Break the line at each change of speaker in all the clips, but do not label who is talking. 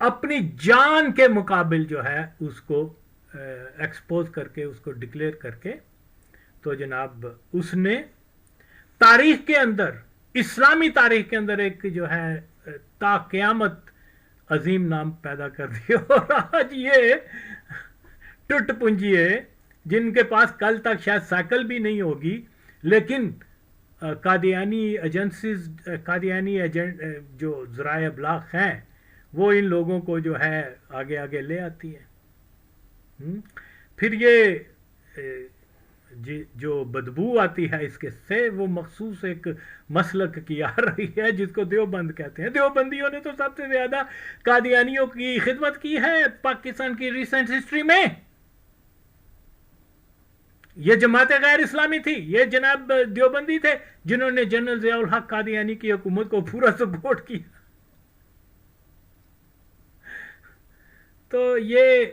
اپنی جان کے مقابل جو ہے اس کو ایکسپوز کر کے اس کو ڈکلیئر کر کے تو جناب اس نے تاریخ کے اندر اسلامی تاریخ کے اندر ایک جو ہے تا قیامت عظیم نام پیدا کر دیا. اور آج یہ ٹٹ پنجیے جن کے پاس کل تک شاید سائیکل بھی نہیں ہوگی لیکن قادیانی ایجنسیز قادیانی جو ذرائع ابلاغ ہیں وہ ان لوگوں کو جو ہے آگے آگے لے آتی ہے. پھر یہ جو بدبو آتی ہے اس کے سے وہ مخصوص ایک مسلک کی آ رہی ہے جس کو دیوبند کہتے ہیں. دیوبندیوں نے تو سب سے زیادہ قادیانیوں کی خدمت کی ہے پاکستان کی ریسنٹ ہسٹری میں. یہ جماعت غیر اسلامی تھی, یہ جناب دیوبندی تھے جنہوں نے جنرل ضیاء الحق قادیانی کی حکومت کو پورا سپورٹ کیا. تو یہ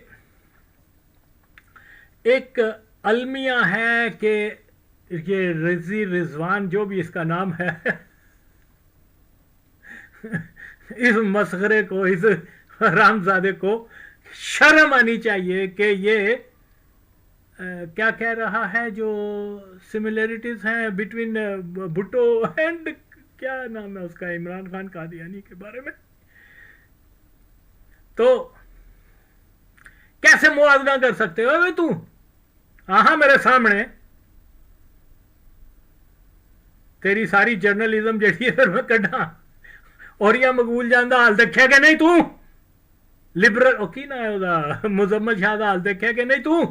ایک المیہ ہے کہ یہ رضی رضوان جو بھی اس کا نام ہے اس مسخرے کو, اس حرامزادے کو شرم آنی چاہیے کہ یہ کیا کہہ رہا ہے جو سملیرٹیز ہیں بٹوین بھٹو اینڈ کیا نام ہے اس کا عمران خان قادیانی کے بارے میں. تو کیسے موازنہ کر سکتے ہو تو ہاں میرے سامنے تیری ساری جرنلزم جڑی ہے پھر میں کڈا اور یہ مقبول جان دا حال دیکھے کہ نہیں تو لبرل کی نہ ہے دا مزمل شاہ دا حال دیکھے کہ نہیں تو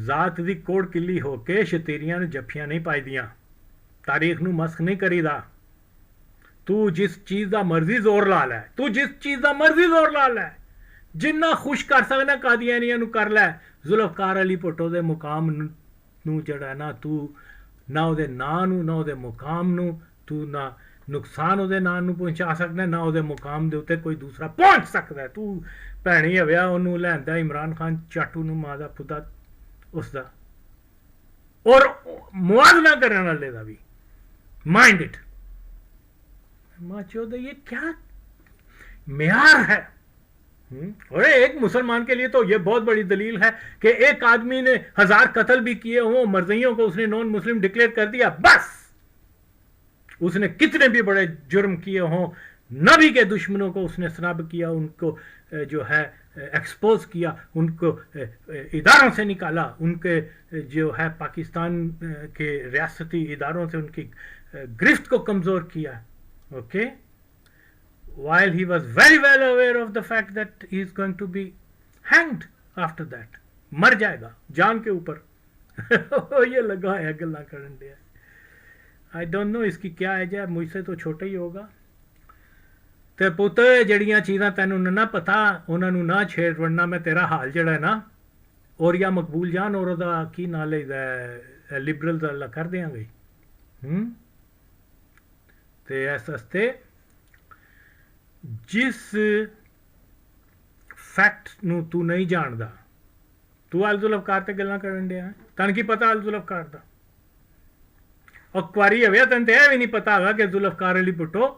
ذات دی کوڑ کلی ہو کے شتیریاں نے جفیاں نہیں پائی دیاں, تاریخ نو مسخ نہیں کری دا. تو جس چیز دا مرضی زور لا لے, تو جس چیز دا مرضی زور لا لے, جنہ خوش کر سکنا قادیانیاں نو کر لے. ذوالفقار علی بھٹو دے مقام نو جڑا نا تو نہ او دے نا نو نہ او دے مقام نو تو نہ نقصان او دے نا نو پہنچا سکنا نہ او دے مقام دے اوتے کوئی دوسرا پہنچ سکتا ہے. تو بھینی ہویا اونوں لیندا عمران خان چاٹو نو ماں دا پتا اس دا اور موازنہ کرنے والے دا بھی مائنڈ اٹ ماں چودہ یہ کیا معیار ہے. اور ایک مسلمان کے لیے تو یہ بہت بڑی دلیل ہے کہ ایک آدمی نے 1000 قتل بھی کیے ہوں, مرزیوں کو اس نے نون مسلم ڈکلیئر کر دیا, بس اس نے کتنے بھی بڑے جرم کیے ہوں, نبی کے دشمنوں کو اس نے سناب کیا, ان کو جو ہے ایکسپوز کیا, ان کو اداروں سے نکالا, ان کے جو ہے پاکستان کے ریاستی اداروں سے ان کی گرفت کو کمزور کیا. Okay, while he was very well aware of the fact that he is going to be hanged after that, مر جائے گا جان کے اوپر. یہ لگا ہے گلا کرن دیا. I don't know اس کی کیا ایج ہے, مجھ سے تو چھوٹا ہی ہوگا. تے پوت جڑیاں چیزاں تینوں نہ پتا انہاں نو نہ چھیڑ ورنہ میں تیرا حال جڑا ہے نا اور یا مقبول جان اور دا کی نالج ہے لبرل دا اللہ کر دیاں گئی. تے اس واسطے جس فیکٹ نو تو نہیں جاندا تو ذوالفقار تے گلاں کرن دیا, تن کی پتا ذوالفقار دا, اور کواری ہویا تن تے بھی نہیں پتا ہوگا کہ ذوالفقار علی بھٹو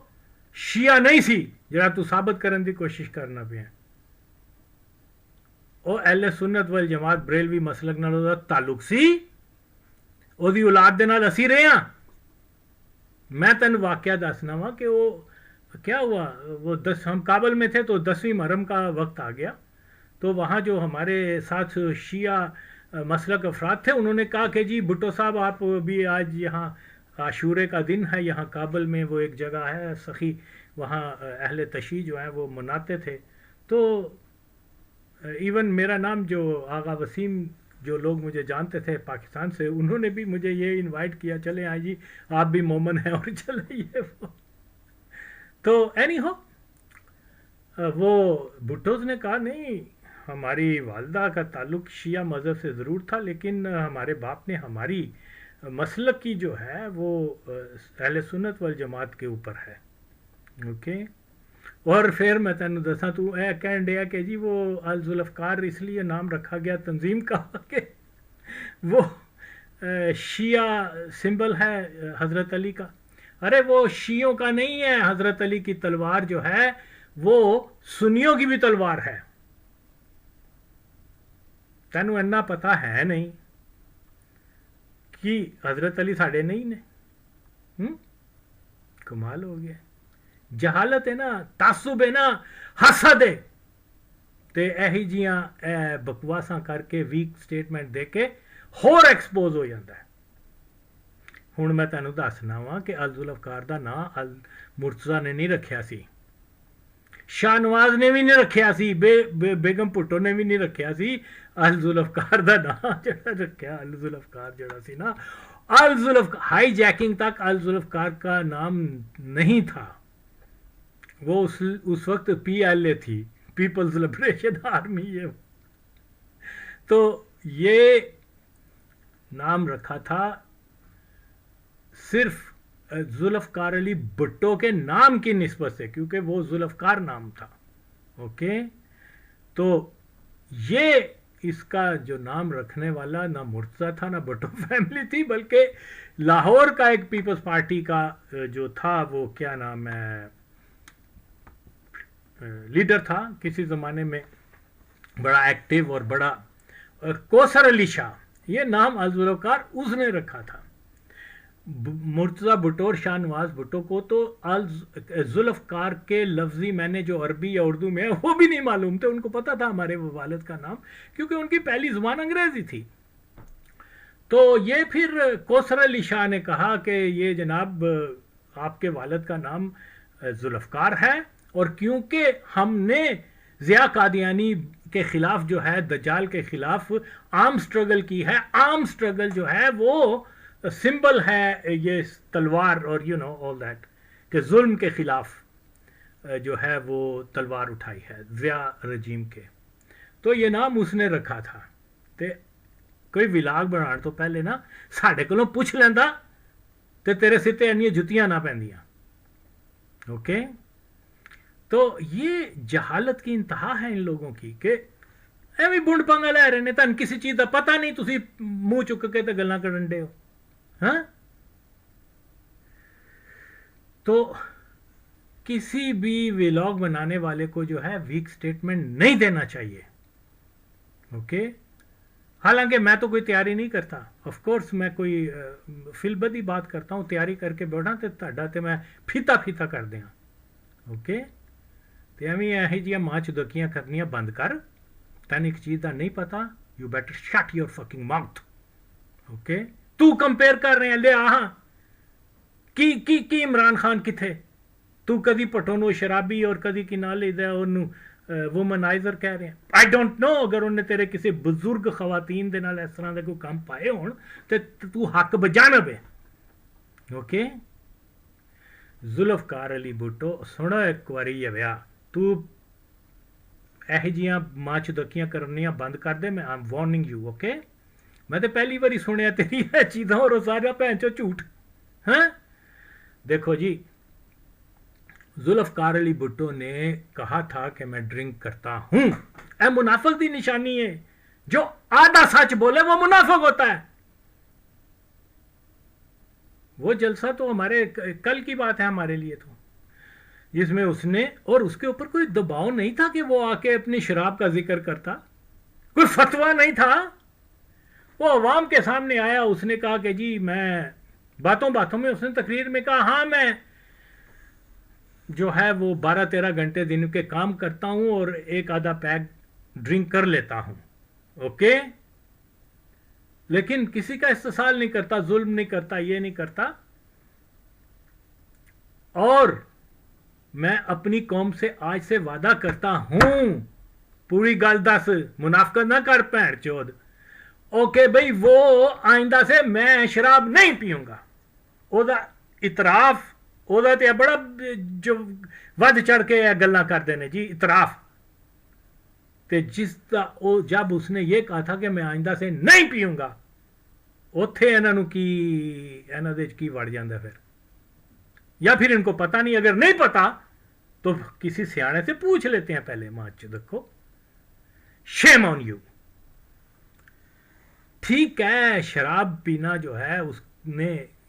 شیعہ نہیں سی جڑا تو ثابت کرن دی کوشش کرنا پیا. او اہل سنت والجماعت بریلوی مسلک نال دا تعلق سی, او دی اولاد دے نال اسی رہے ہاں. میں تین واقعہ دسنا وا کہ وہ کیا ہوا, وہ ہم کابل میں تھے تو 10ویں محرم کا وقت آ گیا, تو وہاں جو ہمارے ساتھ شیعہ مسلک افراد تھے انہوں نے کہا کہ جی بھٹو صاحب آپ بھی آج یہاں عاشورے کا دن ہے, یہاں کابل میں وہ ایک جگہ ہے سخی, وہاں اہل تشیع جو ہیں وہ مناتے تھے. تو ایون میرا نام جو آغا وسیم جو لوگ مجھے جانتے تھے پاکستان سے, انہوں نے بھی مجھے یہ انوائٹ کیا چلے آئیں جی آپ بھی مومن ہیں اور چلے یہ وہ. تو اینی ہو وہ بھٹوز نے کہا نہیں ہماری والدہ کا تعلق شیعہ مذہب سے ضرور تھا لیکن ہمارے باپ نے ہماری مسلک کی جو ہے وہ اہل سنت والجماعت کے اوپر ہے. اوکے, اور پھر میں تینوں دساں تو اے کہن ڈیا کہ جی وہ ذوالفقار اس لیے نام رکھا گیا تنظیم کا کہ وہ شیعہ سمبل ہے حضرت علی کا. ارے وہ شیعوں کا نہیں ہے، حضرت علی کی تلوار جو ہے وہ سنیوں کی بھی تلوار ہے، تینوں اینا پتا ہے نہیں کہ حضرت علی ساڑے نہیں نے؟ کمال ہو گیا، جہالت ہے نا، تعصب ہے نا، حسد ہے، تے ایہی جیاں بکواساں کر کے ویک سٹیٹمنٹ دے کے ہور ایکسپوز ہو جاتا ہے۔ ہوں میں تینوں دسنا وا کہ الذوالافقار دا نام مرتضیٰ نے نہیں رکھیا سی، شاہ نواز نے بھی نہیں رکھیا سی، بیگم بھٹو نے بھی نہیں رکھیا سی، الذوالافقار دا نام جڑا رکھیا، الذوالافقار جڑا سی نا، الذوالافقار ہائی جیکنگ تک الذوالافقار کا نام نہیں تھا، وہ اس وقت پی ایل اے تھی، پیپلز لبریشن آرمی، یہ تو یہ نام رکھا تھا صرف ذوالفقار علی بھٹو کے نام کی نسبت سے، کیونکہ وہ ذوالفقار نام تھا، اوکے؟ تو یہ اس کا جو نام رکھنے والا نہ مرتضیٰ تھا نہ بھٹو فیملی تھی، بلکہ لاہور کا ایک پیپلز پارٹی کا جو تھا، وہ کیا نام ہے، لیڈر تھا کسی زمانے میں، بڑا ایکٹیو اور بڑا، کوثر علی شاہ، یہ نام الذوالفقار اس نے رکھا تھا۔ مرتضیٰ بھٹو اور شاہ نواز بھٹو کو تو ذوالفقار کے لفظی میں نے جو عربی یا اردو میں ہے وہ بھی نہیں معلوم تھے، ان کو پتا تھا ہمارے والد کا نام، کیونکہ ان کی پہلی زبان انگریزی تھی۔ تو یہ پھر کوثر علی شاہ نے کہا کہ یہ جناب آپ کے والد کا نام ذوالفقار ہے، اور کیونکہ ہم نے ضیاء قادیانی کے خلاف جو ہے، دجال کے خلاف عام سٹرگل کی ہے، عام سٹرگل جو ہے وہ سمبل ہے یہ تلوار، اور یو نو آل دیٹ، کہ ظلم کے خلاف جو ہے وہ تلوار اٹھائی ہے ضیاء رجیم کے، تو یہ نام اس نے رکھا تھا۔ تے کوئی ولاگ بنان تو پہلے نا ساڈے کولوں پوچھ لیندا تے تیرے سر تے انیاں جتیاں نہ پیندیاں، اوکے؟ تو یہ جہالت کی انتہا ہے ان لوگوں کی، کہ ایویں بنڈ پنگا لے رہے نے، تن کسی چیز کا پتہ نہیں، تسی منہ چک کے تے گلاں کرن دے ہو، ہاں؟ تو کسی بھی ولاگ بنانے والے کو جو ہے ویک سٹیٹمنٹ نہیں دینا چاہیے، اوکے؟ حالانکہ میں تو کوئی تیاری نہیں کرتا، آف کورس میں کوئی فی البدی بات کرتا ہوں، تیاری کر کے بیٹھا تے تہاڈا تے میں پھیتا کر دیاں، اوکے؟ تے ایویں ایہی جیاں ماں چدکیاں کرنیاں بند کر، تین ایک چیز کا نہیں پتا، you better shut your fucking mouth, okay? تو کمپیئر کر رہے ہیں، لے آہاں کی عمران خان کتھے؟ تو کدی پٹھونو شرابی اور کدی کی نہ لے دے انہوں وومنائزر کہہ رہے ہیں، آئی ڈونٹ نو، اگر انہیں تیرے کسی بزرگ خواتین دے نال اس طرح دے کوئی کام پائے ہون تے تو حق بجانب ہے، اوکے؟ ذوالفقار علی بھٹو سنو ایک واری یہ ویا، تو ایہی جیاں ماں چدکیاں کرنیاں بند کر دے، میں I am warning you, okay? میں تو پہلی باری سنیا تیری چیزاں اور سارا بھین چو جھوٹ، ہاں؟ دیکھو جی، ذوالفقار علی بھٹو نے کہا تھا کہ میں ڈرنک کرتا ہوں، اے منافق دی نشانی ہے، جو آدھا سچ بولے وہ منافق ہوتا ہے۔ وہ جلسہ تو ہمارے کل کی بات ہے ہمارے لیے، تو جس میں اس نے، اور اس کے اوپر کوئی دباؤ نہیں تھا کہ وہ آ کے اپنی شراب کا ذکر کرتا، کوئی فتویٰ نہیں تھا، وہ عوام کے سامنے آیا، اس نے کہا کہ جی میں باتوں میں اس نے تقریر میں کہا ہاں میں جو ہے وہ 12-13 گھنٹے دن کے کام کرتا ہوں اور ایک آدھا پیگ ڈرنک کر لیتا ہوں، اوکے؟ لیکن کسی کا استحصال نہیں کرتا، ظلم نہیں کرتا، یہ نہیں کرتا، اور میں اپنی قوم سے آج سے وعدہ کرتا ہوں، پوری گل دس، منافقت نہ کر بھین چود، اوکے بھئی، وہ آئندہ سے میں شراب نہیں پیوں گا، او دا اعتراف، او دا تے بڑا جو ود چڑھ کے گلاں کرتے ہیں جی، اعتراف، تے جس دا او جب اس نے یہ کہا تھا کہ میں آئندہ سے نہیں پیوں گا، اوتھے انہوں کی وڑ جاندہ پھر، یا پھر ان کو پتہ نہیں، اگر نہیں پتا تو کسی سیانے سے پوچھ لیتے ہیں پہلے، ماچ دیکھو، شیم آن یو۔ ٹھیک ہے، شراب پینا جو ہے اس نے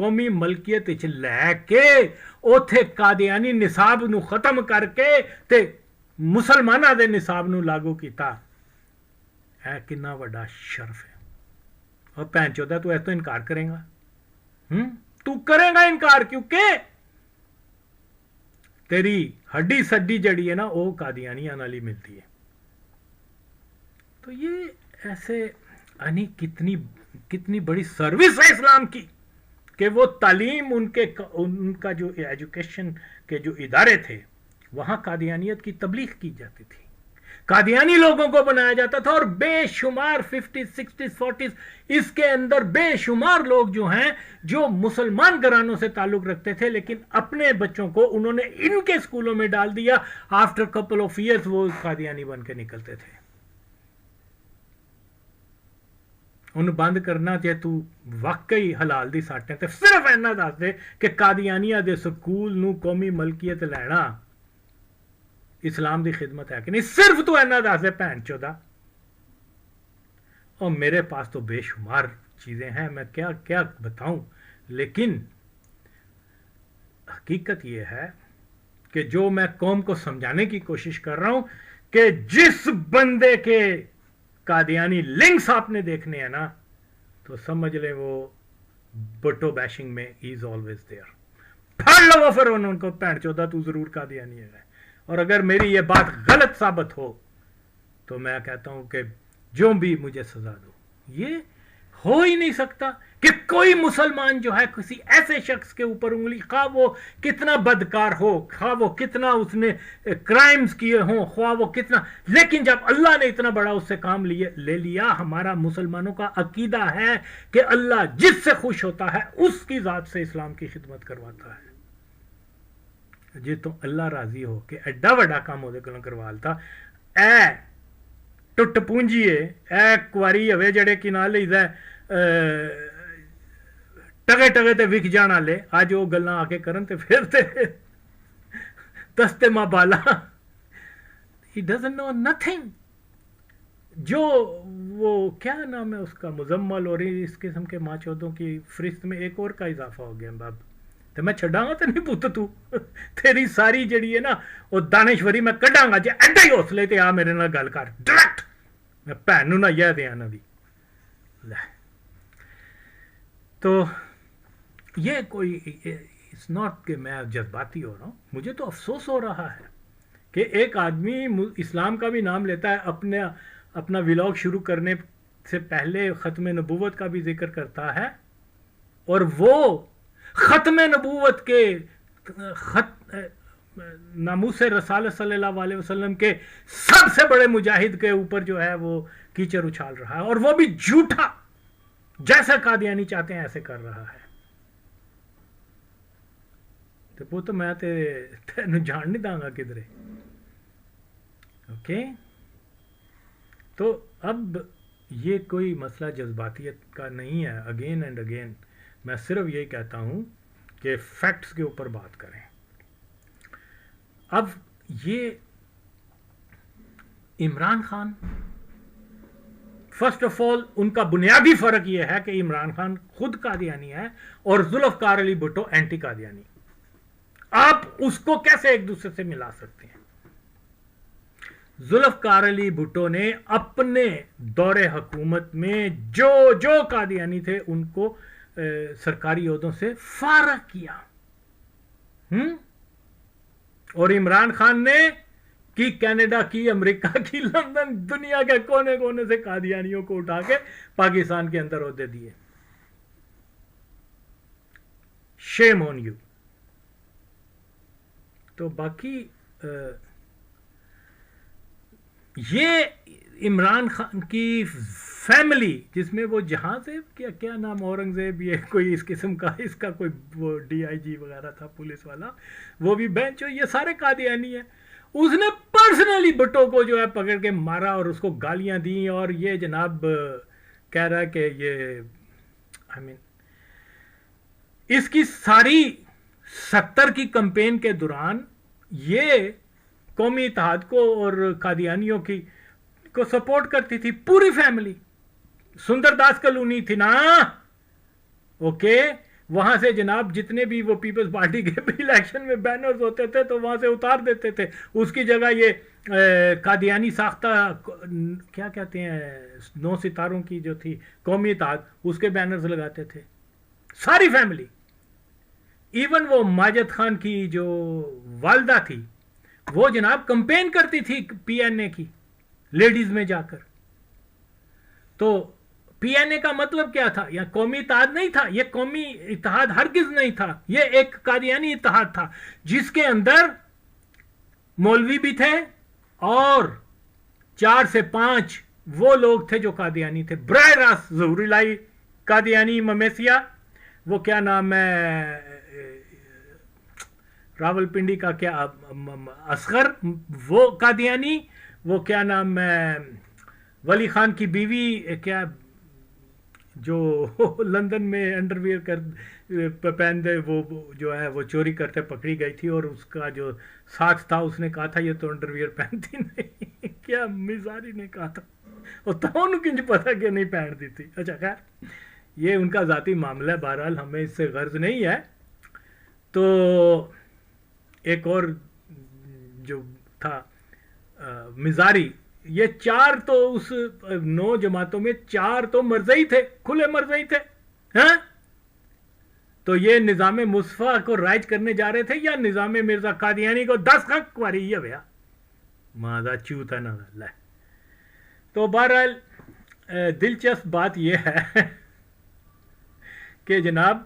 قومی ملکیت وچ لے کے اوتھے قادیانی نصاب نو ختم کر کے تے مسلماناں دے نصاب نو لاگو کیتا، اے کنا وڈا شرف ہے۔ اور بہن چودا تو اس تو انکار کرے گا؟ تو کرے گا انکار، کیونکہ تیری ہڈی سڈی جڑی ہے نا وہ قادیانیاں نال ہی ملتی ہے۔ تو یہ ایسے یعنی کتنی بڑی سروس ہے اسلام کی کہ وہ تعلیم ان کا جو ایجوکیشن کے جو ادارے تھے وہاں قادیانیت کی تبلیغ کی جاتی تھی، قادیانی لوگوں کو بنایا جاتا تھا، اور بے شمار 50s 60s 40s اس کے اندر بے شمار لوگ جو ہیں جو مسلمان گھرانوں سے تعلق رکھتے تھے لیکن اپنے بچوں کو انہوں نے ان کے اسکولوں میں ڈال دیا، آفٹر کپل آف ایئرس وہ قادیانی بن کے نکلتے تھے۔ انہوں بند کرنا چاہے تو واقعی حلال دی ساٹیں تے صرف اینا دس دے کہ قادیانیہ دے سکول نو قومی ملکیت لینا اسلام دی خدمت ہے کہ نہیں، صرف تو اینا دس دے بہن چودا۔ اور میرے پاس تو بے شمار چیزیں ہیں، میں کیا بتاؤں، لیکن حقیقت یہ ہے کہ جو میں قوم کو سمجھانے کی کوشش کر رہا ہوں کہ جس بندے کے قادیانی لنکس آپ نے دیکھنے ہیں نا تو سمجھ لیں وہ بٹو بیشنگ میں از آلویز دیئر۔ پھاڑ لو پھر ان کو، بہن چودا تو ضرور قادیانی ہے۔ اور اگر میری یہ بات غلط ثابت ہو تو میں کہتا ہوں کہ جو بھی مجھے سزا دو۔ یہ ہو ہی نہیں سکتا کہ کوئی مسلمان جو ہے کسی ایسے شخص کے اوپر انگلی، خواہ وہ کتنا بدکار ہو، خواہ وہ کتنا اس نے کرائمز کیے ہوں، خواہ وہ کتنا، لیکن جب اللہ نے اتنا بڑا اس سے کام لے لیا، ہمارا مسلمانوں کا عقیدہ ہے کہ اللہ جس سے خوش ہوتا ہے اس کی ذات سے اسلام کی خدمت کرواتا ہے۔ جی تو اللہ راضی ہو کہ ایڈا وڈا کام وہ کروالتا، اے ٹٹ پونجیے، اے کواری ہوئے جڑے کی نہ لئی ٹگے تے وک جان والے، اج وہ گلاں آ کے کرن تے پھر تے دستے ماں بالا، ہی ڈزنٹ نو نتھنگ۔ جو وہ کیا نام ہے اس کا، مزمل اور اس قسم کے ماں چودوں کی فہرست میں ایک اور کا اضافہ ہو گیا باب، تو میں چھڑاں گا تو نہیں پوت تو تیری ساری جڑی ہے نا وہ دانشوری میں کڈاں گا جی ایڈا ہی حوصلے تے آ میرے نال گل کر ڈائریکٹ، میں بھن نوں نہ یہ دیا نہ دی لے۔ تو یہ کوئی اٹس ناٹ کہ میں جذباتی ہو رہا ہوں، مجھے تو افسوس ہو رہا ہے کہ ایک آدمی اسلام کا بھی نام لیتا ہے، اپنا ولاگ شروع کرنے سے پہلے ختم نبوت کا بھی ذکر کرتا ہے، اور وہ ختم نبوت کے ناموس رسالت صلی اللہ علیہ وسلم کے سب سے بڑے مجاہد کے اوپر جو ہے وہ کیچڑ اچھال رہا ہے، اور وہ بھی جھوٹا، جیسا قادیانی چاہتے ہیں ایسے کر رہا ہے۔ تو وہ تو میں تینوں جان نہیں داں گا کدھرے، اوکے؟ تو اب یہ کوئی مسئلہ جذباتیت کا نہیں ہے، اگین اینڈ اگین میں صرف یہی کہتا ہوں کہ فیکٹس کے اوپر بات کریں۔ اب یہ Imran Khan, first of all ان کا بنیادی فرق یہ ہے کہ عمران خان خود قادیانی ہے اور ذوالفقار علی بھٹو اینٹی قادیانی۔ آپ اس کو کیسے ایک دوسرے سے ملا سکتے ہیں؟ ذوالفقار علی بھٹو نے اپنے دور حکومت میں جو قادیانی تھے ان کو سرکاری عہدوں سے فارغ کیا، اور عمران خان نے کی کینیڈا کی، امریکہ کی، لندن، دنیا کے کونے کونے سے قادیانیوں کو اٹھا کے پاکستان کے اندر عہدے دیے۔ شیم آن یو۔ تو باقی یہ عمران خان کی فیملی جس میں وہ جہاں سے کیا نام، اورنگزیب، یہ کوئی اس قسم کا، اس کا کوئی وہ ڈی آئی جی وغیرہ تھا پولیس والا، وہ بھی بینچ، یہ سارے قادیانی ہیں۔ اس نے پرسنلی بھٹو کو جو ہے پکڑ کے مارا اور اس کو گالیاں دیں، اور یہ جناب کہہ رہا ہے کہ یہ اس کی ساری 70 کی کمپین کے دوران یہ قومی اتحاد کو اور قادیانیوں کو سپورٹ کرتی تھی، پوری فیملی۔ سندر داس کالونی تھی نا، اوکے، وہاں سے جناب جتنے بھی وہ پیپلز پارٹی کے بھی الیکشن میں بینرز ہوتے تھے تو وہاں سے اتار دیتے تھے. اس کی جگہ یہ قادیانی ساختہ کیا کہتے ہیں 9 ستاروں کی جو تھی قومی اتحاد, اس کے بینرز لگاتے تھے ساری فیملی. ایون وہ ماجد خان کی جو والدہ تھی وہ جناب کمپین کرتی تھی پی این اے کی لیڈیز میں جا کر. تو پی این اے کا مطلب کیا تھا؟ یہ قومی اتحاد نہیں تھا, یہ قومی اتحاد ہرگز نہیں تھا, یہ ایک قادیانی اتحاد تھا جس کے اندر مولوی بھی تھے اور 4 سے 5 وہ لوگ تھے جو قادیانی تھے براہ راست. ظہور الہی قادیانی ممیسیا, وہ کیا نام ہے راول پنڈی کا کیا اصغر وہ قادیانی, وہ کیا نام ہے ولی خان کی بیوی کیا جو لندن میں انڈر ویئر پہنتے وہ جو ہے وہ چوری کرتے پکڑی گئی تھی اور اس کا جو ساتھ تھا اس نے کہا تھا یہ تو انڈر ویئر پہنتی نہیں کیا مزاری نے کہا تھا اور تو کنج پتا کہ نہیں پہن دی تھی. اچھا خیر یہ ان کا ذاتی معاملہ ہے, بہرحال ہمیں اس سے غرض نہیں ہے. تو ایک اور جو تھا مزاری, یہ 4 تو اس 9 جماعتوں میں 4 تو مرزئی تھے, کھلے مرزئی تھے. ہاں تو یہ نظام مصطفیٰ کو رائج کرنے جا رہے تھے یا نظام مرزا قادیانی کو 10 خک واری یہ بھیا ماذا چوتا نہ اللہ. تو بہرحال دلچسپ بات یہ ہے کہ جناب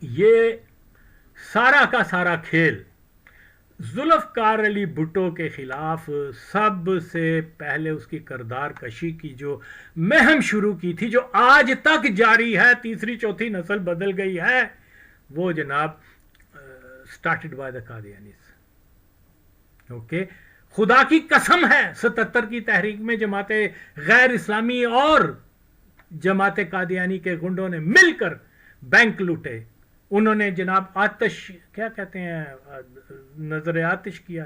یہ سارا کا سارا کھیل ذوالفقار علی بھٹو کے خلاف سب سے پہلے اس کی کردار کشی کی جو مہم شروع کی تھی, جو آج تک جاری ہے, تیسری چوتھی نسل بدل گئی ہے, وہ جناب سٹارٹڈ بائی دا قادیانیز. اوکے, خدا کی قسم ہے 77 کی تحریک میں جماعت غیر اسلامی اور جماعت قادیانی کے گنڈوں نے مل کر بینک لوٹے. انہوں نے جناب آتش کیا کہتے ہیں نظر آتش کیا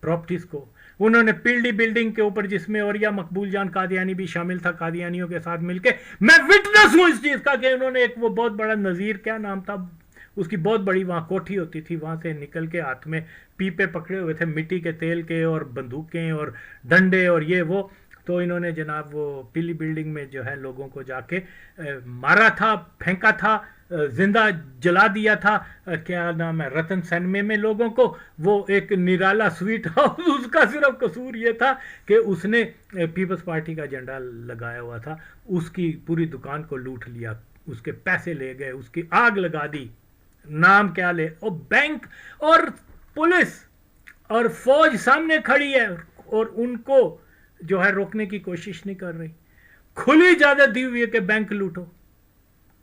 پراپرٹیز کو. انہوں نے پیلڈی بلڈنگ کے اوپر جس میں اوریا مقبول جان قادیانی بھی شامل تھا قادیانیوں کے ساتھ مل کے, میں وٹنس ہوں اس چیز کا کہ انہوں نے ایک وہ بہت بڑا نذیر کیا نام تھا اس کی بہت بڑی وہاں کوٹھی ہوتی تھی, وہاں سے نکل کے ہاتھ میں پیپے پکڑے ہوئے تھے مٹی کے تیل کے اور بندوقیں اور ڈنڈے اور یہ وہ. تو انہوں نے جناب وہ پیلی بلڈنگ میں جو ہے لوگوں کو جا کے مارا تھا, پھینکا تھا, زندہ جلا دیا تھا. کیا نام ہے رتن سینمے میں لوگوں کو, وہ ایک نرالا سویٹ ہاؤس, اس کا صرف قصور یہ تھا کہ اس نے پیپلز پارٹی کا جھنڈا لگایا ہوا تھا. اس کی پوری دکان کو لوٹ لیا, اس کے پیسے لے گئے, اس کی آگ لگا دی, نام کیا لے, اور بینک اور پولیس اور فوج سامنے کھڑی ہے اور ان کو جو ہے روکنے کی کوشش نہیں کر رہی. کھلی اجازت دی ہوئی ہے کہ بینک لوٹو,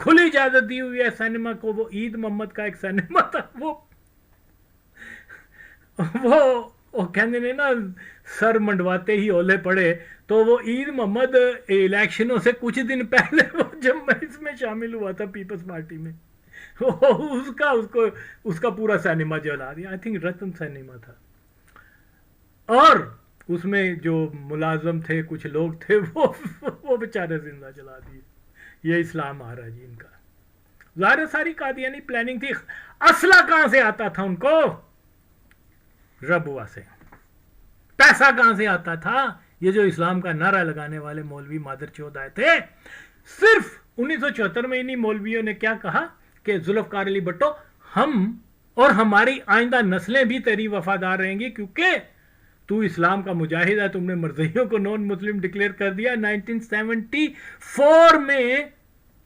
کھلی اجازت دی ہوئی ہے سینما کو. وہ عید محمد کا ایک سینما تھا, وہ کہنے نے نا سر منڈواتے ہی اولے پڑے. تو وہ عید محمد الیکشنوں سے کچھ دن پہلے وہ جب اس میں شامل ہوا تھا پیپلز پارٹی میں, اس کا پورا سینما جلا دیا. آئی تھنک رتن سینما تھا. اور اس میں جو ملازم تھے کچھ لوگ تھے وہ بیچارے زندہ جلا دیے. یہ اسلام آ رہا جی ان کا. ظاہر ساری قادیانی پلاننگ تھی. اسلحہ کہاں سے آتا تھا ان کو؟ ربوا سے. پیسہ کہاں سے آتا تھا؟ یہ جو اسلام کا نعرہ لگانے والے مولوی مادر چود آئے تھے. صرف 1974 میں انہی مولویوں نے کیا کہا کہ ذوالفقار علی بھٹو ہم اور ہماری آئندہ نسلیں بھی تیری وفادار رہیں گی کیونکہ تو اسلام کا مجاہد ہے. تم نے مرزائیوں کو نان مسلم ڈکلیئر کر دیا. 1974 میں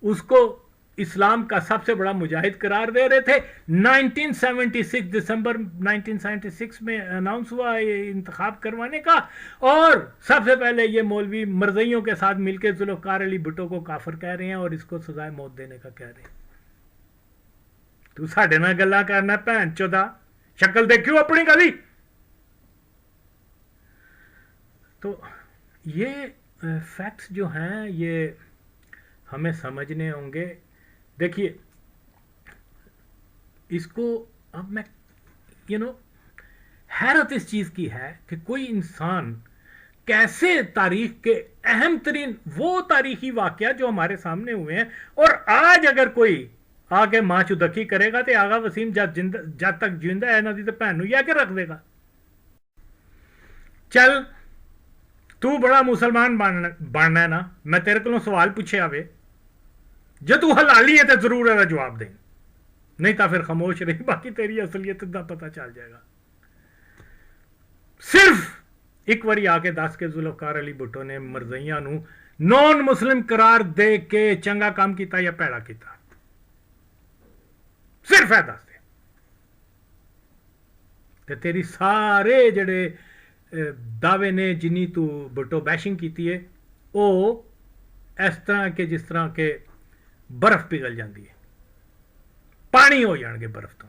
اس کو اسلام کا سب سے بڑا مجاہد قرار دے رہے تھے. 1976 دسمبر 1976 میں اناؤنس ہوا انتخاب کروانے کا, اور سب سے پہلے یہ مولوی مرزائیوں کے ساتھ مل کے ذوالفقار علی بھٹو کو کافر کہہ رہے ہیں اور اس کو سزائے موت دینے کا کہہ رہے ہیں. تو ساڈے نال گلاں کرنا بھین چودا, شکل دیکھیو اپنی کبھی. تو یہ فیکٹس جو ہیں یہ ہمیں سمجھنے ہوں گے. دیکھیے اس کو اب میں حیرت اس چیز کی ہے کہ کوئی انسان کیسے تاریخ کے اہم ترین وہ تاریخی واقعات جو ہمارے سامنے ہوئے ہیں, اور آج اگر کوئی ਆ ਕੇ ਮਾਂ ਚੁਦਕੀ ਕਰੇਗਾ ਤੇ ਆਗਾ ਵਸੀਮ ਜਦ ਤੱਕ ਜਿੰਦਾ ਹੈ ਇਹਨਾਂ ਦੀ ਤੇ ਭੈਣ ਨੂੰ ਹੀ ਆ ਕੇ ਰੱਖ ਦੇਗਾ। ਚੱਲ ਤੂੰ ਬੜਾ ਮੁਸਲਮਾਨ ਬਣਨਾ ਹੈ ਨਾ, ਮੈਂ ਤੇਰੇ ਕੋਲੋਂ ਸਵਾਲ ਪੁੱਛਿਆ ਵੇ, ਜੇ ਤੂੰ ਹਲਾਲੀ ਹੈ ਤੇ ਜ਼ਰੂਰ ਇਹਦਾ ਜਵਾਬ ਦੇ, ਨਹੀਂ ਤਾਂ ਫਿਰ ਖਾਮੋਸ਼ ਰਹੀ, ਬਾਕੀ ਤੇਰੀ ਅਸਲੀਅਤ ਦਾ ਪਤਾ ਚੱਲ ਜਾਏਗਾ। ਸਿਰਫ ਇੱਕ ਵਾਰੀ ਆ ਕੇ ਦੱਸ ਕੇ ਜ਼ੁਲਫਕਾਰ ਅਲੀ ਭੁੱਟੋ ਨੇ ਮਰਜ਼ਈਆਂ ਨੂੰ ਨੌਨ ਮੁਸਲਿਮ ਕਰਾਰ ਦੇ ਕੇ ਚੰਗਾ ਕੰਮ ਕੀਤਾ ਜਾਂ ਭੈੜਾ ਕੀਤਾ, ਸਿਰਫ ਇਹ ਦੱਸ ਦੇ, ਤੇ ਤੇਰੀ ਸਾਰੇ ਜਿਹੜੇ ਦਾਅਵੇ ਨੇ ਜਿੰਨੀ ਤੂੰ ਭੁੱਟੋ ਬੈਸ਼ਿੰਗ ਕੀਤੀ ਹੈ ਉਹ ਇਸ ਤਰ੍ਹਾਂ ਕਿ ਜਿਸ ਤਰ੍ਹਾਂ ਕਿ ਬਰਫ਼ ਪਿਘਲ ਜਾਂਦੀ ਹੈ, ਪਾਣੀ ਹੋ ਜਾਣਗੇ ਬਰਫ਼ ਤੋਂ।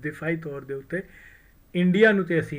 ਦਿਫਾਈ ਤੌਰ ਦੇ ਉੱਤੇ ਇੰਡੀਆ ਨੂੰ ਤੇ ਅਸੀਂ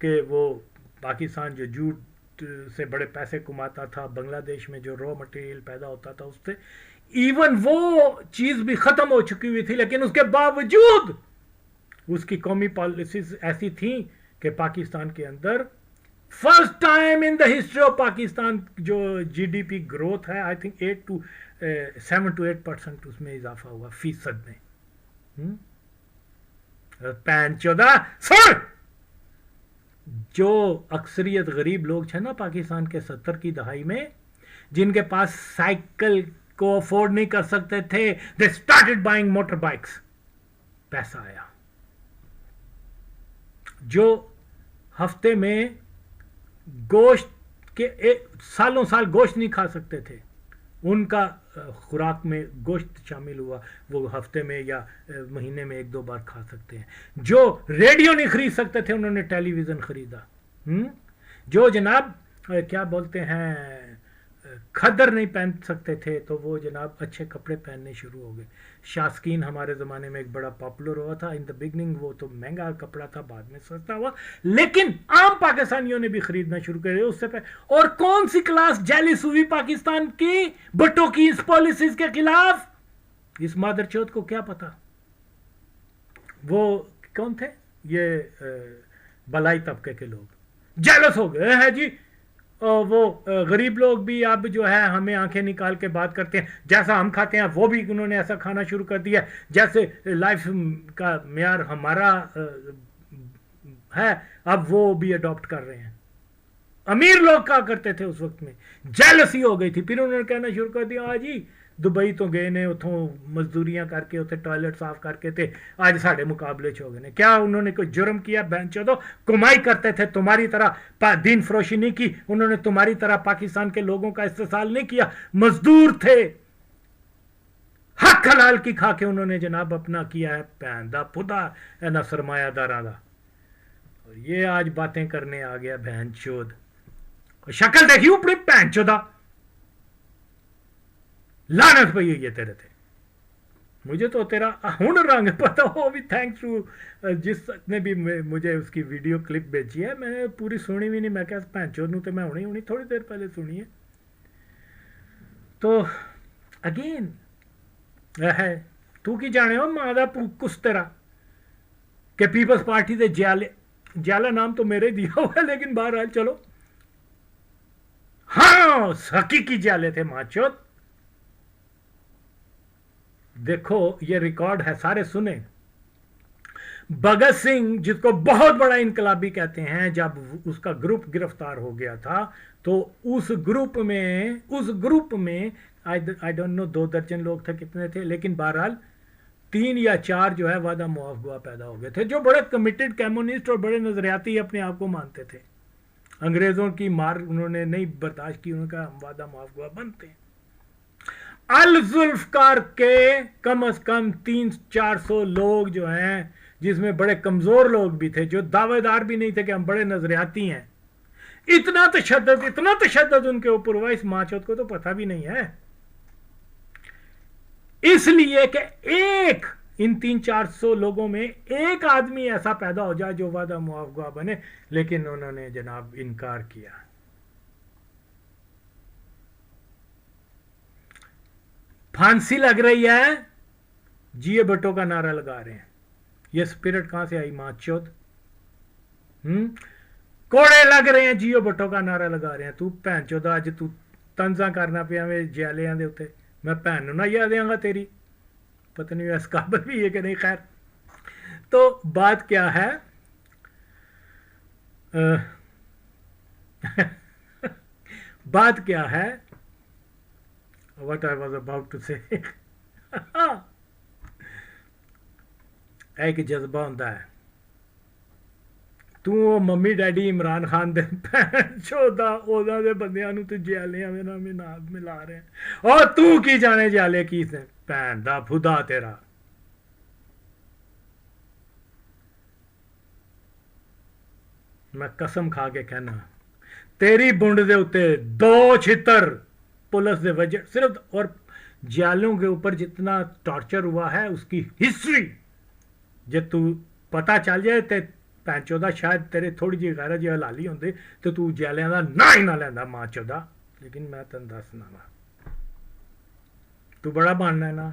کہ وہ پاکستان جو جوٹ سے بڑے پیسے کماتا تھا, بنگلہ دیش میں جو را مٹیریل پیدا ہوتا تھا اس سے, ایون وہ چیز بھی ختم ہو چکی ہوئی تھی, لیکن اس کے باوجود اس کی قومی پالیسیز ایسی تھیں کہ پاکستان کے اندر first time in the history of Pakistan جو جی ڈی پی گروتھ ہے, آئی تھنک 7 to 8% اس میں اضافہ ہوا فیصد میں. پین چودہ سر جو اکثریت غریب لوگ تھے نا پاکستان کے 70 کی دہائی میں, جن کے پاس سائیکل کو افورڈ نہیں کر سکتے تھے, they started buying motor bikes. پیسہ آیا. جو ہفتے میں گوشت کے سالوں سال گوشت نہیں کھا سکتے تھے, ان کا خوراک میں گوشت شامل ہوا, وہ ہفتے میں یا مہینے میں 1-2 بار کھا سکتے ہیں. جو ریڈیو نہیں خرید سکتے تھے انہوں نے ٹیلی ویژن خریدا. جو جناب کیا بولتے ہیں کھدر نہیں پہن سکتے تھے تو وہ جناب اچھے کپڑے پہننے شروع ہو گئے. شاسکین ہمارے زمانے میں ایک بڑا پاپولر ہوا تھا. ان دا بگننگ وہ تو مہنگا کپڑا تھا, بعد میں سستا ہوا, لیکن عام پاکستانیوں نے بھی خریدنا شروع کر دیا اس سے پہلے. اور کون سی کلاس جیلس ہوئی پاکستان کی بٹوں کی اس پالیسیز کے خلاف؟ اس مادر چوت کو کیا پتا. وہ کون تھے یہ بلائی طبقے کے لوگ جیلس ہو گئے ہیں جی. وہ غریب لوگ بھی اب جو ہے ہمیں آنکھیں نکال کے بات کرتے ہیں, جیسا ہم کھاتے ہیں وہ بھی انہوں نے ایسا کھانا شروع کر دیا, جیسے لائف کا معیار ہمارا ہے اب وہ بھی اڈاپٹ کر رہے ہیں. امیر لوگ کیا کرتے تھے اس وقت میں, جیلسی ہو گئی تھی. پھر انہوں نے کہنا شروع کر دیا جی دبئی تو گئے نے اتوں مزدوریاں کر کے اتنے ٹوائلٹ صاف کر کے تھے, آج ساڑھے مقابلے ہو گئے نے. کیا انہوں نے کوئی جرم کیا؟ بہن چودو کمائی کرتے تھے, تمہاری طرح دین فروشی نہیں کی انہوں نے, تمہاری طرح پاکستان کے لوگوں کا استحصال نہیں کیا. مزدور تھے, حق حلال کی کھا کے انہوں نے جناب اپنا کیا ہے پہندا پھدا نہ سرمایہ داراں دا. اور یہ آج باتیں کرنے آ گیا بہن چود. شکل دیکھی اپنی بہن چودا, لعنت پئی ہوئی ہے تیرے تھے. مجھے تو تیرا ہن رنگ پتا ہو بھی, تھینکس ٹو جس نے بھی مجھے اس کی ویڈیو کلپ بھیجی ہے. میں پوری سنی بھی نہیں, میں کہا بہن چود نو تے میں ہونی تھوڑی دیر پہلے سنی ہے. تو اگین ہے تو کی جانے ہو ماں دا کس تیرا کہ پیپلز پارٹی دے جیالہ نام تو میرے دیا ہوا ہے, لیکن بہرحال چلو. ہاں حقیقی جیالے تھے ماں چود. دیکھو یہ ریکارڈ ہے, سارے سنیں. بھگت سنگھ جس کو بہت بڑا انقلابی کہتے ہیں, جب اس کا گروپ گرفتار ہو گیا تھا تو اس گروپ میں آئی ڈونٹ نو 2 درجن لوگ تھے کتنے تھے, لیکن بہرحال 3 یا 4 جو ہے وعدہ معاف گوا پیدا ہو گئے تھے, جو بڑے کمیٹڈ کمیونسٹ اور بڑے نظریاتی اپنے آپ کو مانتے تھے. انگریزوں کی مار انہوں نے نہیں برداشت کی, انہوں نے کہا ہم وعدہ معاف گوا بنتے ہیں. الذوالفقار کے کم از کم 300-400 لوگ جو ہیں, جس میں بڑے کمزور لوگ بھی تھے, جو دعوے دار بھی نہیں تھے کہ ہم بڑے نظریاتی ہیں. اتنا تشدد ان کے اوپر ہوا, اس ماچوت کو تو پتہ بھی نہیں ہے. اس لیے کہ ایک ان 300-400 لوگوں میں ایک آدمی ایسا پیدا ہو جائے جو وعدہ معاف گواہ بنے, لیکن انہوں نے جناب انکار کیا. پھانسی لگ رہی ہے, جیے بھٹو کا نعرہ لگا رہے ہیں. یہ سپرٹ کہاں سے آئی ماں چود؟ کوڑے لگ رہے ہیں, جیو بھٹو کا نعرہ لگا رہے ہیں. تو بہن چودا اج تو تنزاں کرنا پیا میں جیلیاں دے اوتے, میں بہن نوں نہ یاد دیاں گا تیری, پتہ نہیں اس قابل بھی ہے کہ نہیں. خیر تو بات کیا ہے, بات کیا ہے, what I was about to say. ایک جذبہ ہوتا ہے. تو ممی ڈیڈی عمران خان دے چودا اودا دے بندیاں نو تے جیلیاں میں نام ملا رہے ہیں, اور تو کی جانے جالے کی سے بہن دا خدا تیرا. میں قسم کھا کے کہنا تیری بنڈ دے اتے 2 چھتر پولیس دے وجہ صرف, اور جیالوں کے اوپر جتنا ٹارچر ہوا ہے اس کی ہسٹری جب تو پتہ چل جائے تے ਭੈਣ ਚੋਦਾ ਸ਼ਾਇਦ ਤੇਰੇ ਥੋੜੀ ਜਿਹੀ ਗੈਰਤ ਜੇ ਹਲਾਲੀ ਹੁੰਦੀ ਤੇ ਤੂੰ ਜੈਲਿਆਂ ਦਾ ਨਾਂ ਹੀ ਨਾ ਲੈਂਦਾ ਮਾਂ ਚੋਦਾ। ਲੇਕਿਨ ਮੈਂ ਤੈਨੂੰ ਦੱਸਣਾ ਵਾ ਤੂੰ ਬੜਾ ਬਣਨਾ ਨਾ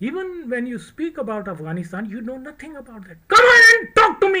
Even when you speak about Afghanistan, you know nothing about that. Come on and talk to me.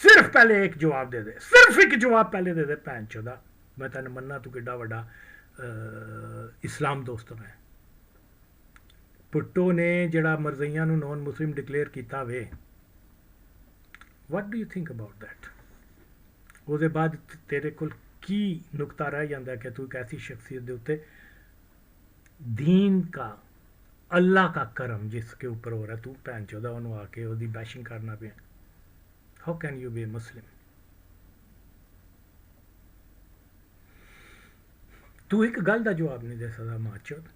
صرف پہلے ایک جواب دے دے, صرف ایک جواب پہلے دے دے, بھین چودا میں تین مننا تو کڈا وڈا اسلام دوست ہے. بھٹو نے جڑا مرزیاں نو نان مسلم ڈکلیئر کیتا وے, what do you think about that? اس دے بعد تیرے کول کی نقطہ رہ جاتا ہے کہ تو ایک ایسی شخصیت دے اوتے دین کا, اللہ کا کرم جس کے اوپر ہو رہا ہے, تو بھین چودا انہوں آ کے دی بیشنگ کرنا پیا. ہاؤ کین یو بی اے مسلم؟ تو ایک گل دا جواب نہیں دے سکتا ماں چود,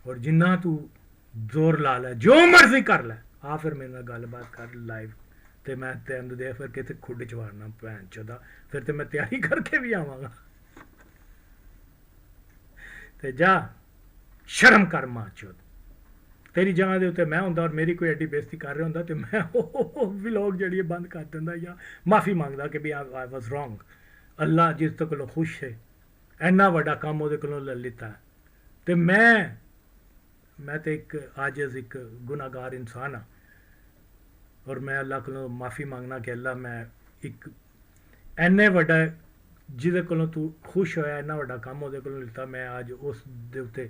اور جنہ تو زور لا لے جو مرضی کر لے, آ پھر میرے نال گل بات کر لائیو, تے میں تینوں دے پھر کتے کھڈ چوارنا بھین چودا, پھر تے میں تیاری کر کے بھی آواں گا. تے جا شرم کر ماں چود, تیری جگہ دے اتنے میں ہوں اور میری کوئی ایڈی بےزتی کر رہا ہوں تو میں ولاگ جڑی بند کر دینا یا معافی مانگتا کہ بھی آئی واز رانگ. اللہ جس کے کولوں خوش ہے, اینا وڈا کام وہ کولوں لے لیتا ہے, تو میں تو ایک عاجز ایک گناہ گار انسان ہاں, اور میں اللہ کو معافی مانگنا کہ اللہ میں ایک اینے وڈا جہدے کولوں تو خوش ہویا, اینا وڈا کام وہ کولوں لیتا, میں آج اس دے اوتے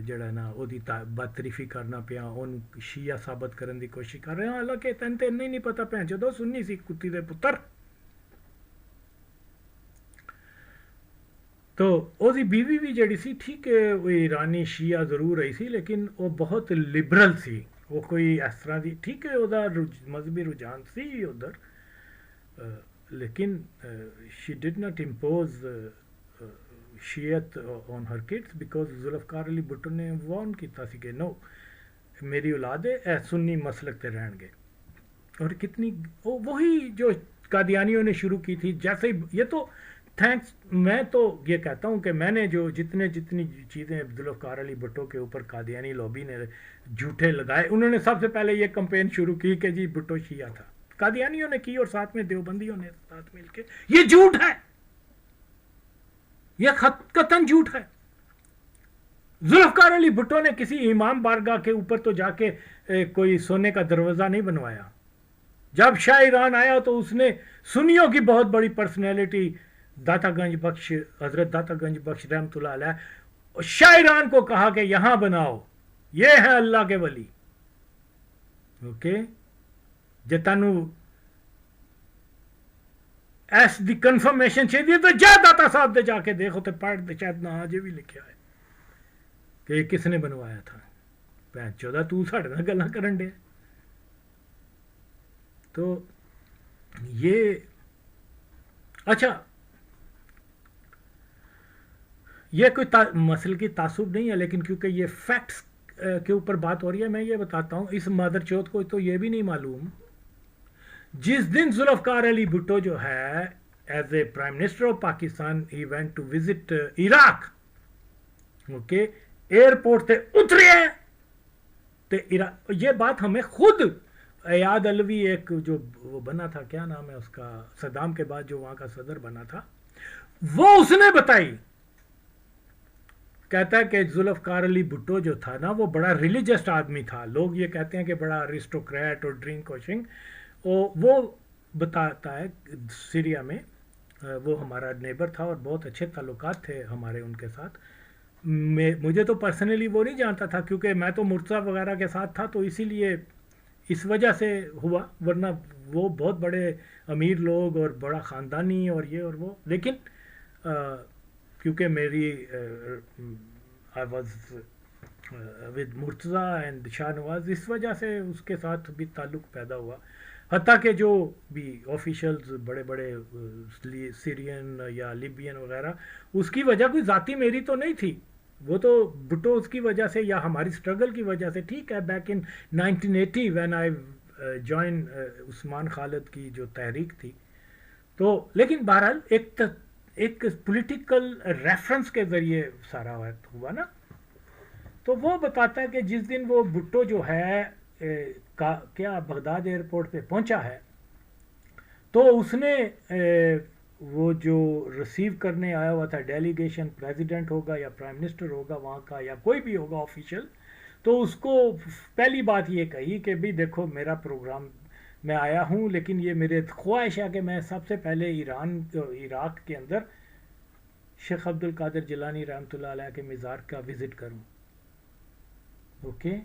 جڑا نا وہ بد تعریفی کرنا پیا, ان شیعہ ثابت کرنے کی کوشش کر رہے ہیں. حالانکہ تین تو نہیں نہیں پتا بھین چودو سنی سی کتی دے پتر. تو وہ بیوی بھی جڑی سی ٹھیک ہے وہ ایرانی شیعہ ضرور رہی سی, لیکن وہ بہت لبرل سی, وہ کوئی اس طرح دی ٹھیک ہے وہ مذہبی رجحان سی ادھر, لیکن شی ڈڈ ناٹ امپوز شیعت on her kids because Zulfikar Ali Bhutto نے وارن کیتا سی کہ نو میری اولاد ہے اے سنی مسلک تے رہن گے. اور کتنی وہی جو قادیانیوں نے شروع کی تھی, جیسے یہ تو تھینکس, میں تو یہ کہتا ہوں کہ میں نے جو جتنی چیزیں ذوالفقار علی بھٹو کے اوپر قادیانی لوبی نے جھوٹے لگائے, انہوں نے سب سے پہلے یہ کمپین شروع کی کہ جی بھٹو شیعہ تھا, قادیانیوں نے کی اور ساتھ میں دیوبندیوں نے ساتھ مل کے. یہ جھوٹ ہے, یہ قطعاً جھوٹ ہے. ذوالفقار علی بھٹو نے کسی امام بارگاہ کے اوپر تو جا کے کوئی سونے کا دروازہ نہیں بنوایا. جب شاہ ایران آیا تو اس نے سنیوں کی بہت بڑی پرسنالٹی داتا گنج بخش, حضرت داتا گنج بخش رحمۃ اللہ علیہ, شاہ ایران کو کہا کہ یہاں بناؤ, یہ ہے اللہ کے ولی. اوکے, جے تانوں ایس دی کنفرمیشن چاہیے تو جا داتا صاحب دے جا کے دیکھو تو پڑھ دے, شاید نہ آج بھی لکھا ہے کہ یہ کس نے بنوایا تھا. بھین چودا تو ساڈے نال گلاں کرن دے. تو یہ اچھا, یہ کوئی مسئلے کی تعصب نہیں ہے, لیکن کیونکہ یہ فیکٹس کے اوپر بات ہو رہی ہے, میں یہ بتاتا ہوں. اس مادر چوت کو تو یہ بھی نہیں معلوم, جس دن ذوالفقار علی بھٹو جو ہے as a prime minister of Pakistan he went to visit Iraq, okay, airport تے اترے ہیں تے یہ بات ہمیں خود ایاد علوی ایک جو وہ بنا تھا, کیا نام ہے اس کا, صدام کے بعد جو وہاں کا صدر بنا تھا, وہ اس نے بتائی. کہتا ہے کہ ذوالفقار علی بھٹو جو تھا نا وہ بڑا ریلیجس آدمی تھا. لوگ یہ کہتے ہیں کہ بڑا ارسٹوکریٹ اور ڈرنک واشنگ, وہ بتاتا ہے سیریا میں وہ ہمارا نیبر تھا اور بہت اچھے تعلقات تھے ہمارے ان کے ساتھ. مجھے تو پرسنلی وہ نہیں جانتا تھا کیونکہ میں تو مرتضیٰ وغیرہ کے ساتھ تھا, تو اسی لیے اس وجہ سے ہوا, ورنہ وہ بہت بڑے امیر لوگ اور بڑا خاندانی اور یہ اور وہ. لیکن کیونکہ میری I was with Murtaza and Shah Nawaz, اس وجہ سے اس کے ساتھ بھی تعلق پیدا ہوا. حتیٰ کہ جو بھی آفیشلز بڑے بڑے سیرین یا لیبین وغیرہ, اس کی وجہ کوئی ذاتی میری تو نہیں تھی, وہ تو بھٹو اس کی وجہ سے یا ہماری سٹرگل کی وجہ سے. ٹھیک ہے, back in 1980 when I join Usman Khalid کی جو تحریک تھی, تو لیکن بہرحال ایک پولیٹیکل ریفرنس کے ذریعے سارا ہوا نا. تو وہ بتاتا ہے کہ جس دن وہ بھٹو جو ہے کیا بغداد ایئرپورٹ پہ پہنچا ہے, تو اس نے وہ جو ریسیو کرنے آیا ہوا تھا ڈیلیگیشن, پریزیڈنٹ ہوگا یا پرائم منسٹر ہوگا وہاں کا یا کوئی بھی ہوگا آفیشل, تو اس کو پہلی بات یہ کہی کہ بھی دیکھو میرا پروگرام میں آیا ہوں، لیکن یہ میرے خواہش ہے کہ میں سب سے پہلے عراق کے اندر شیخ عبد القادر جیلانی رحمۃ اللہ علیہ کے مزار کا وزٹ کروں. Okay,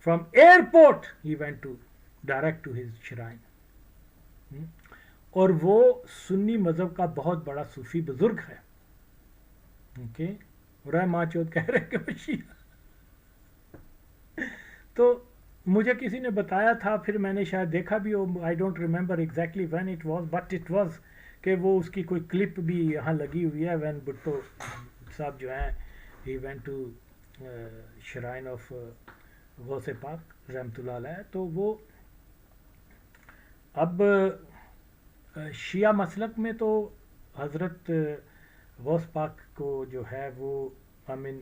from airport he went to direct to his shrine. اور وہ سنی مذہب کا بہت بڑا صوفی بزرگ ہے. اوکے، اور ماں چوت کہہ رہے کہ وہ شیعہ. تو مجھے کسی نے بتایا تھا، پھر میں نے شاید دیکھا بھی ہو، I don't remember exactly when it was but it was, کہ وہ اس کی کوئی کلپ بھی یہاں لگی ہوئی ہے وین بھٹو صاحب جو ہیں he went to shrine of Ghaus Pak رحمۃ اللہ علیہ. تو وہ اب شیعہ مسلک میں تو حضرت غوث پاک کو جو ہے وہ امین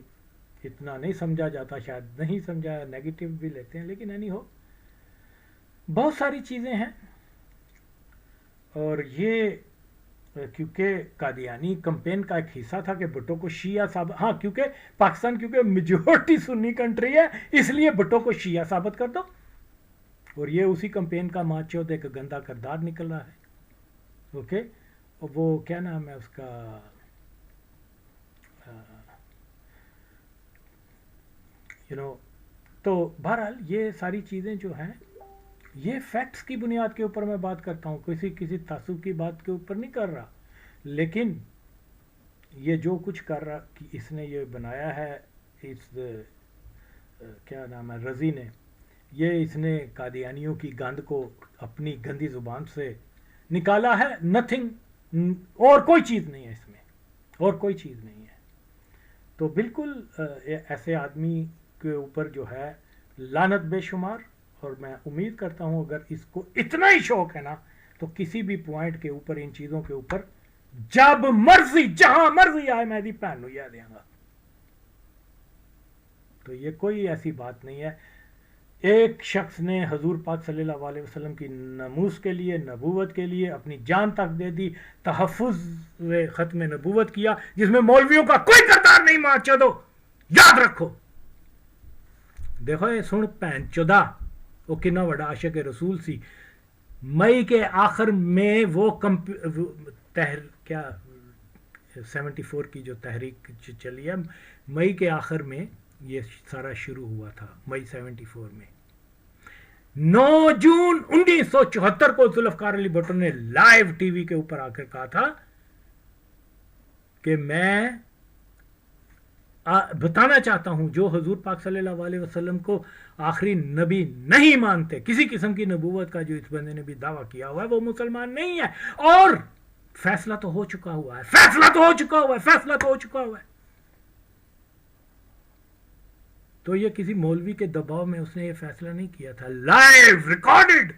اتنا نہیں سمجھا جاتا، شاید نہیں سمجھا، نیگیٹو بھی لیتے ہیں، لیکن اینی ہو بہت ساری چیزیں ہیں. اور یہ کیونکہ قادیانی کمپین کا ایک حصہ تھا کہ بھٹو کو شیعہ ثابت، ہاں کیونکہ پاکستان کیونکہ میجورٹی سنی کنٹری ہے اس لیے بھٹو کو شیعہ ثابت کر دو. اور یہ اسی کمپین کا ماچود ایک گندا کردار نکل رہا ہے. اوکے، وہ کیا نام ہے اس کا، تو بہرحال یہ ساری چیزیں جو ہیں یہ فیکٹس کی بنیاد کے اوپر میں بات کرتا ہوں، کسی تعصب کی بات کے اوپر نہیں کر رہا. لیکن یہ جو کچھ کر رہا کہ اس نے یہ بنایا ہے، اس کیا نام ہے رضی نے، یہ اس نے قادیانیوں کی گند کو اپنی گندی زبان سے نکالا ہے. نتھنگ، اور کوئی چیز نہیں ہے اس میں، اور کوئی چیز نہیں ہے. تو بالکل ایسے آدمی کے اوپر جو ہے لعنت بے شمار. اور میں امید کرتا ہوں اگر اس کو اتنا ہی شوق ہے نا تو کسی بھی پوائنٹ کے اوپر ان چیزوں کے اوپر جب مرضی جہاں مرضی آئے میں دی پہن یا دیا گا. تو یہ کوئی ایسی بات نہیں ہے. ایک شخص نے حضور پاک صلی اللہ علیہ وسلم کی ناموس کے لیے، نبوت کے لیے اپنی جان تک دے دی، تحفظ ختم نبوت کیا، جس میں مولویوں کا کوئی کردار نہیں. ماں چودو یاد رکھو. دیکھو یہ سن پہن چودہ وہ کنا بڑا عاشق رسول سی. مئی کے آخر میں وہ کیا 74 کی جو تحریک چلی ہے، مئی کے آخر میں یہ سارا شروع ہوا تھا. مئی 74 میں 9 جون 1974 کو ذوالفقار علی بھٹو نے لائیو ٹی وی کے اوپر آ کر کہا تھا کہ میں بتانا چاہتا ہوں جو حضور پاک صلی اللہ علیہ وسلم کو آخری نبی نہیں مانتے، کسی قسم کی نبوت کا جو اس بندے نے بھی دعویٰ کیا ہوا ہے، وہ مسلمان نہیں ہے. اور فیصلہ تو ہو چکا ہوا ہے، فیصلہ تو ہو چکا ہوا ہے، فیصلہ تو ہو چکا ہوا ہے. تو یہ کسی مولوی کے دباؤ میں اس نے یہ فیصلہ نہیں کیا تھا. لائیو ریکارڈڈ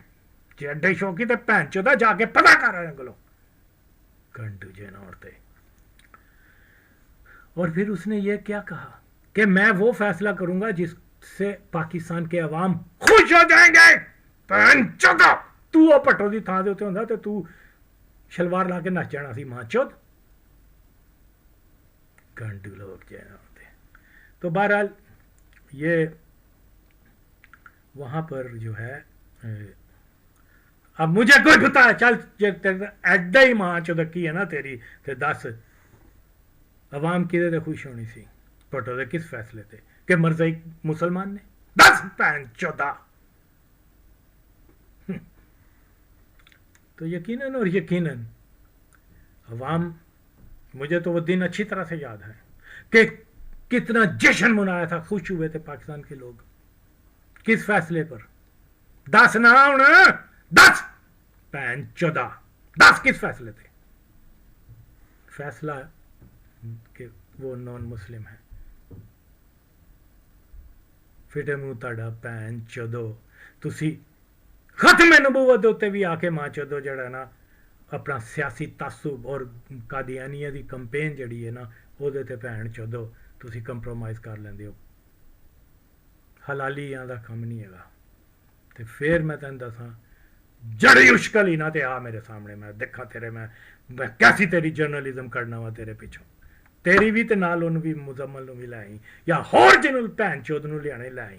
چڈے شو کی تے پہن چودہ جا کے پتہ کر رہے ہیں گلو کنٹو جینا اڑتے. اور پھر اس نے یہ کیا کہا کہ میں وہ فیصلہ کروں گا جس سے پاکستان کے عوام خوش ہو جائیں گے. پہن چودہ تو پٹو دی تھان دے ہوتے ہوندا تے تو شلوار لا کے نچ جانا سی. ماں چود کنٹو لوگ جینا ہوتے. تو بہرحال یہ وہاں پر جو ہے اب مجھے کوئی بتا چل ایڈا ہی ماں چودکی ہے نا تیری تے 10 عوام کی دے خوش ہونی سی. پٹو دے کس فیصلے تھے کہ مرزائی مسلمان نے 10 پین 14. تو یقیناً اور یقیناً عوام، مجھے تو وہ دن اچھی طرح سے یاد ہے کہ کتنا جشن منایا تھا، خوش ہوئے تھے پاکستان کے لوگ. کس فیصلے پر؟ 10 نہ ہونا 10 پین 14 10 کس فیصلے تھے؟ فیصلہ کہ وہ نان مسلم ہے. فٹے منہ تاڑا پین چودو تسی ختم نبوت ہوتے بھی آ کے ماں چودو جڑا نا اپنا سیاسی تعصب اور قادیانیہ دی کمپین جڑی ہے نا وہ دیتے پین چودو تسی کمپرومائز کر لیندے ہو. حلالی یہاں دا کم نہیں ہے گا. تے پھر میں تین دساں جڑی اشکل ہی نہ تے آ میرے سامنے، میں دیکھا تیرے میں کیسی تیری جرنلزم کرنا وا تیرے پیچھوں. تیری بھی تے نال انہوں بھی مزمل نو بھی لائیں یا ہور جنہوں پین چود نو لیانے لائیں.